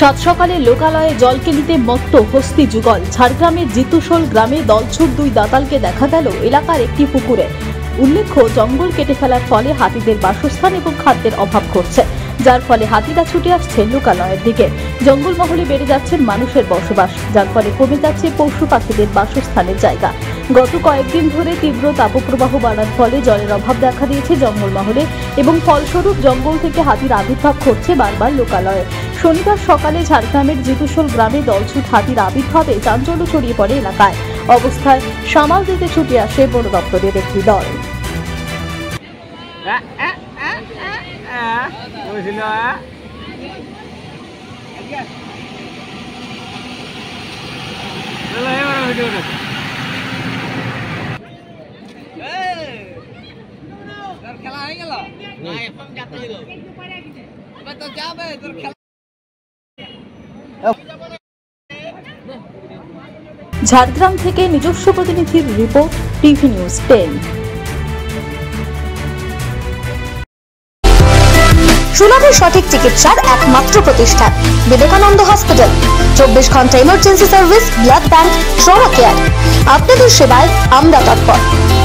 সাত সকালে লোকালয়ে জলকে নিতে মত্ত হস্তি যুগল। ঝাড়গ্রামের জিতুশোল গ্রামে দলছুট দুই দাতালকে দেখা গেল এলাকার একটি পুকুরে। উল্লেখ্য, জঙ্গল কেটে ফেলার ফলে হাতিদের বাসস্থান এবং খাদ্যের অভাব ঘটছে, যার ফলে হাতিরা ছুটে আসছে লোকালয়ের দিকে। জঙ্গলমহলে বেড়ে যাচ্ছে মানুষের বসবাস, যার ফলে কমে যাচ্ছে পশু পাখিদের বাসস্থানের জায়গা। গত কয়েকদিন ধরে তীব্র তাপপ্রবাহ বাড়ার ফলে জলের অভাব দেখা দিয়েছে জঙ্গলমহলে এবং ফলস্বরূপ জঙ্গল থেকে হাতির আবির্ভাব ঘটছে বারবার লোকালয়ে। শনিবার সকালে ঝাড়গ্রামের জিতুশোল গ্রামে দলছুট হাতির আবির্ভাবে চাঞ্চল্য ছড়িয়ে পড়ে এলাকায়। অবস্থায় সামাল দিতে ছুটে আসে বন দপ্তরের একটি দল। ঝাড়গ্রাম থেকে নিজস্ব প্রতিনিধির রিপোর্ট, টিভি নিউজ 10। সুলভে সঠিক চিকিৎসার একমাত্র প্রতিষ্ঠান বিবেকানন্দ হসপিটাল। 24 ঘন্টা emergency service, blood bank, trauma care. আপনাদের সেবায় আমরা তৎপর।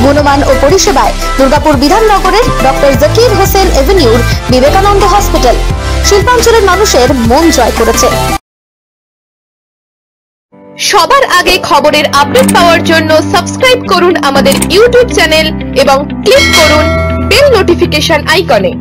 গুণমান ও পরিষেবায় দুর্গাপুর বিধাননগরের ডক্টর জাকির হোসেন এভিনিউর বিবেকানন্দ হসপিটাল শিল্পাঞ্চলের মানুষের মন জয় করেছে। সবার আগে খবরের আপডেট পাওয়ার জন্য সাবস্ক্রাইব করুন আমাদের ইউটিউব চ্যানেল এবং ক্লিক করুন বেল নোটিফিকেশন আইকনে।